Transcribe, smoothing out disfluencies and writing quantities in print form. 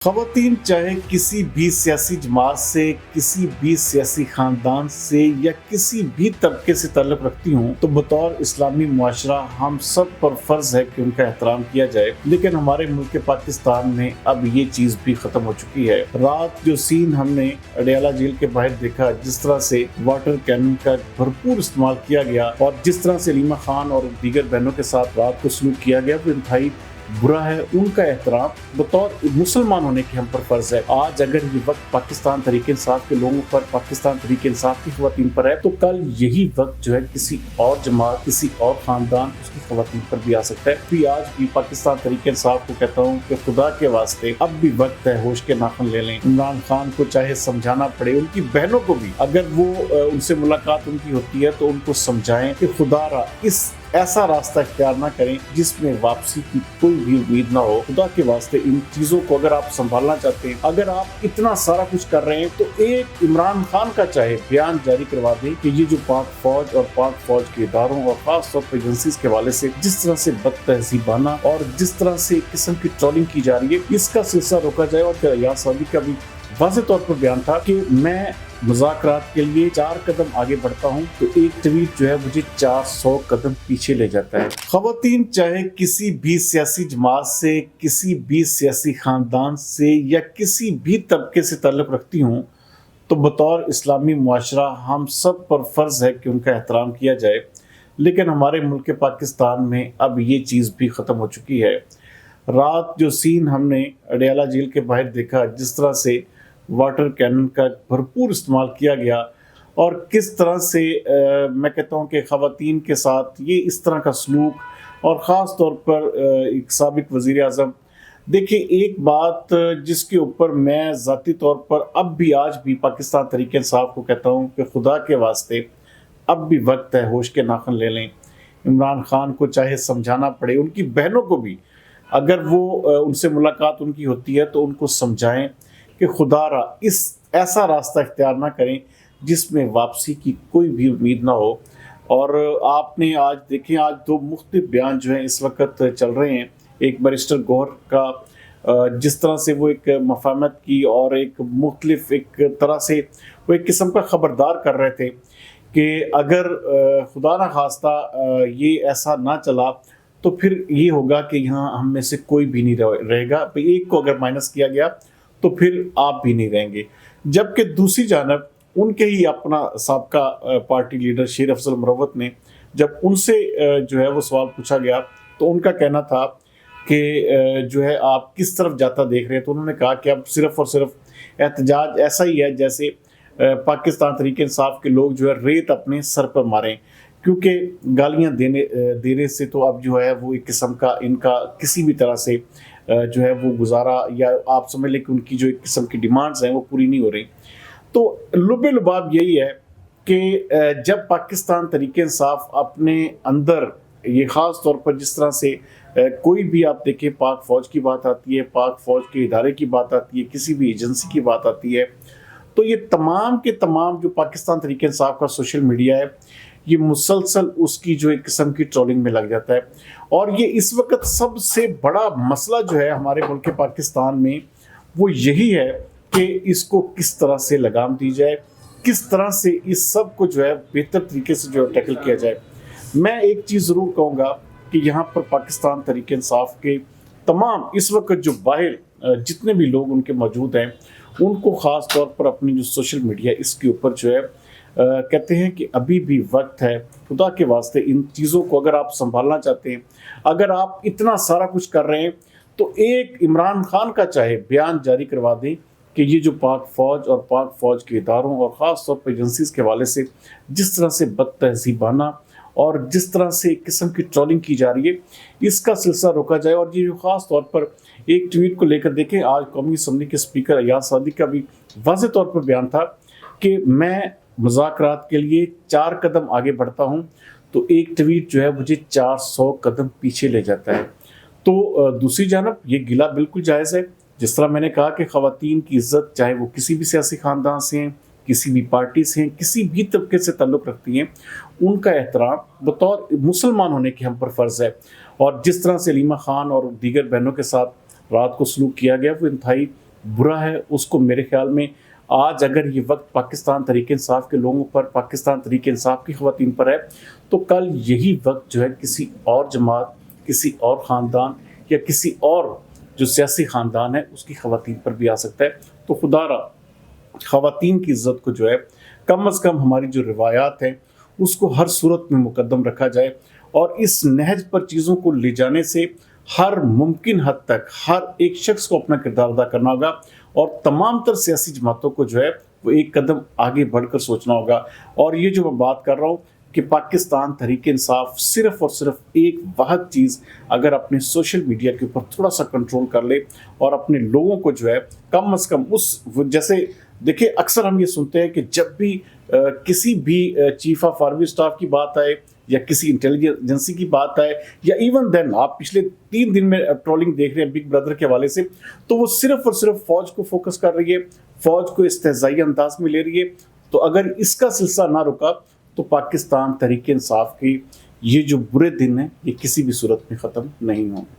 ख़वातीन चाहे किसी भी सियासी जमात से, किसी भी सियासी ख़ानदान से या किसी भी तबके से ताल्लुक़ रखती हूँ, तो बतौर इस्लामी मुआशरा हम सब पर फ़र्ज़ है कि उनका एहतराम किया जाए। लेकिन हमारे मुल्क पाकिस्तान में अब ये चीज़ भी ख़त्म हो चुकी है। रात जो सीन हमने अडयाला जेल के बाहर देखा, जिस तरह से वाटर कैनन का भरपूर इस्तेमाल किया गया और जिस तरह से रीमा खान और दीगर बहनों के साथ रात को सलूक किया गया, वो इंतहाई बुरा है। उनका एहतराम बतौर मुसलमान होने की हम पर फर्ज है। आज अगर ये वक्त पाकिस्तान तहरीक इंसाफ के लोगों पर, पाकिस्तान तहरीक इंसाफ की ख़वातीन पर है, तो कल यही वक्त जो है किसी और जमात, किसी और खानदान, उसकी ख़वातीन पर भी आ सकता है। भी आज भी पाकिस्तान तहरीक इंसाफ को कहता हूँ कि खुदा के वास्ते अब भी वक्त है, होश के नाखुन ले लें। इमरान खान को चाहे समझाना पड़े, उनकी बहनों को भी, अगर वो उनसे मुलाकात उनकी होती है तो उनको समझाएं कि खुदारा इस ऐसा रास्ता इख्तियार ना करें जिसमें वापसी की कोई भी उम्मीद ना हो। खुदा के वास्ते इन चीज़ों को अगर आप संभालना चाहते हैं, अगर आप इतना सारा कुछ कर रहे हैं, तो एक इमरान खान का चाहे बयान जारी करवा दें कि ये जो पाक फौज और पाक फौज के इदारों और खास तौर पर एजेंसीज के हवाले से जिस तरह से बदतहजीबाना और जिस तरह से एक किस्म की ट्रोलिंग की जा रही है, इसका सिलसिला रोका जाए। और अयाज सादी का भी वाज़ेह तौर पर बयान था कि मैं मुज़ाकरात के लिए 4 कदम आगे बढ़ता हूं, तो एक ट्वीट जो है मुझे 400 कदम पीछे ले जाता है। ख़वातीन चाहे किसी भी सियासी जमात से, किसी भी सियासी ख़ानदान से या किसी भी तबके से ताल्लुक़ रखती हूँ, तो बतौर इस्लामी मुआशरा हम सब पर फ़र्ज़ है कि उनका एहतराम किया जाए। लेकिन हमारे मुल्क पाकिस्तान में अब ये चीज़ भी ख़त्म हो चुकी है। रात जो सीन हमने अडयाला जेल के बाहर देखा, जिस तरह से वाटर कैनन का भरपूर इस्तेमाल किया गया और किस तरह से मैं कहता हूँ कि ख़वातीन के साथ ये इस तरह का सलूक, और ख़ास तौर पर एक साबिक़ वज़ीर आज़म। देखिए, एक बात जिसके ऊपर मैं ज़ाती तौर पर अब भी आज भी पाकिस्तान तहरीक इंसाफ को कहता हूँ कि खुदा के वास्ते अब भी वक्त है, होश के नाखुन ले लें। इमरान खान को चाहे समझाना पड़े, उनकी बहनों को भी, अगर वो उनसे मुलाकात उनकी होती है तो उनको समझाएं कि खुदारा इस ऐसा रास्ता इख्तियार ना करें जिसमें वापसी की कोई भी उम्मीद ना हो। और आपने आज देखें, आज 2 मुख्तलिफ बयान जो हैं इस वक्त चल रहे हैं। एक बैरिस्टर गौहर का जिस तरह से वो एक मफाहमत की और एक मुख्तलिफ एक तरह से वो एक किस्म का ख़बरदार कर रहे थे कि अगर खुदा ना खास्ता ये ऐसा ना चला तो फिर ये होगा कि यहाँ हम में से कोई भी नहीं रहेगा। एक को अगर माइनस किया गया तो फिर आप भी नहीं रहेंगे। जबकि दूसरी जानब उनके ही अपना साबका पार्टी लीडर शेर अफजल मुरव्वत ने, जब उनसे जो है वो सवाल पूछा गया, तो उनका कहना था कि जो है आप किस तरफ जाता देख रहे हैं। तो उन्होंने कहा कि अब सिर्फ़ और सिर्फ एहतजाज ऐसा ही है जैसे पाकिस्तान तहरीक इंसाफ के लोग जो है रेत अपने सर पर मारें, क्योंकि गालियाँ देने से तो अब जो है वो एक किस्म का इनका किसी भी तरह से जो है वो गुजारा, या आप समझ लें कि उनकी जो एक किस्म की डिमांड्स हैं वो पूरी नहीं हो रही। तो लुबे लुबाब यही है कि जब पाकिस्तान तहरीक इंसाफ अपने अंदर ये ख़ास तौर पर जिस तरह से कोई भी आप देखें, पाक फ़ौज की बात आती है, पाक फ़ौज के इदारे की बात आती है, किसी भी एजेंसी की बात आती है, तो ये तमाम के तमाम जो पाकिस्तान तहरीक इंसाफ का सोशल मीडिया है, ये मुसलसल उसकी जो एक किस्म की ट्रोलिंग में लग जाता है। और ये इस वक्त सबसे बड़ा मसला जो है हमारे मुल्क पाकिस्तान में, वो यही है कि इसको किस तरह से लगाम दी जाए, किस तरह से इस सब को जो है बेहतर तरीके से जो है टैकल किया जाए। मैं एक चीज़ ज़रूर कहूँगा कि यहाँ पर पाकिस्तान तहरीक इंसाफ के तमाम इस वक्त जो बाहर जितने भी लोग उनके मौजूद हैं, उनको ख़ास तौर पर अपनी जो सोशल मीडिया इसके ऊपर जो है कहते हैं कि अभी भी वक्त है। खुदा के वास्ते इन चीज़ों को अगर आप संभालना चाहते हैं, अगर आप इतना सारा कुछ कर रहे हैं, तो एक इमरान खान का चाहे बयान जारी करवा दें कि ये जो पाक फ़ौज और पाक फ़ौज के इदारों और ख़ास तौर पर एजेंसीज़ के हवाले से जिस तरह से बदतहजीबाना और जिस तरह से एक किस्म की ट्रोलिंग की जा रही है, इसका सिलसिला रोका जाए। और ये ख़ास तौर पर एक ट्वीट को लेकर देखें, आज कौमी असम्बली के स्पीकर अयाज सादी का भी वाज़ेह तौर पर बयान था कि मैं मुज़ाकरात के लिए 4 कदम आगे बढ़ता हूँ, तो एक ट्वीट जो है मुझे 400 कदम पीछे ले जाता है। तो दूसरी जानब ये गिला बिल्कुल जायज़ है। जिस तरह मैंने कहा कि ख़वातीन की इज़्ज़त, चाहे वो किसी भी सियासी ख़ानदान से हैं, किसी भी पार्टी से हैं, किसी भी तबके से ताल्लुक़ रखती हैं, उनका एहतराम बतौर मुसलमान होने की हम पर फ़र्ज़ है। और जिस तरह से रीमा खान और दीगर बहनों के साथ रात को सलूक किया गया, वो इंतहाई برا ہے اس کو میرے خیال میں آج اگر یہ وقت پاکستان تحریک انصاف کے لوگوں پر، پاکستان تحریک انصاف کی خواتین پر ہے، تو کل یہی وقت جو ہے کسی اور جماعت، کسی اور خاندان یا کسی اور جو سیاسی خاندان ہے اس کی خواتین پر بھی آ سکتا ہے۔ تو خدا را خواتین کی عزت کو جو ہے کم از کم ہماری جو روایات ہیں اس کو ہر صورت میں مقدم رکھا جائے، اور اس نہج پر چیزوں کو لے جانے سے ہر ممکن حد تک ہر ایک شخص کو اپنا کردار ادا کرنا ہوگا، اور تمام تر سیاسی جماعتوں کو جو ہے وہ ایک قدم آگے بڑھ کر سوچنا ہوگا۔ اور یہ جو میں بات کر رہا ہوں کہ پاکستان تحریک انصاف صرف اور صرف ایک واحد چیز اگر اپنے سوشل میڈیا کے اوپر تھوڑا سا کنٹرول کر لے اور اپنے لوگوں کو جو ہے کم از کم جیسے دیکھیں اکثر ہم یہ سنتے ہیں کہ جب بھی کسی بھی چیف آف آرمی اسٹاف کی بات آئے یا کسی انٹیلیجنس ایجنسی کی بات آئے یا ایون دین آپ پچھلے 3 دن میں ٹرولنگ دیکھ رہے ہیں بگ بردر کے حوالے سے، تو وہ صرف اور صرف فوج کو فوکس کر رہی ہے، فوج کو استہزائی انداز میں لے رہی ہے۔ تو اگر اس کا سلسلہ نہ رکا تو پاکستان تحریک انصاف کی یہ جو برے دن ہیں یہ کسی بھی صورت میں ختم نہیں ہوں۔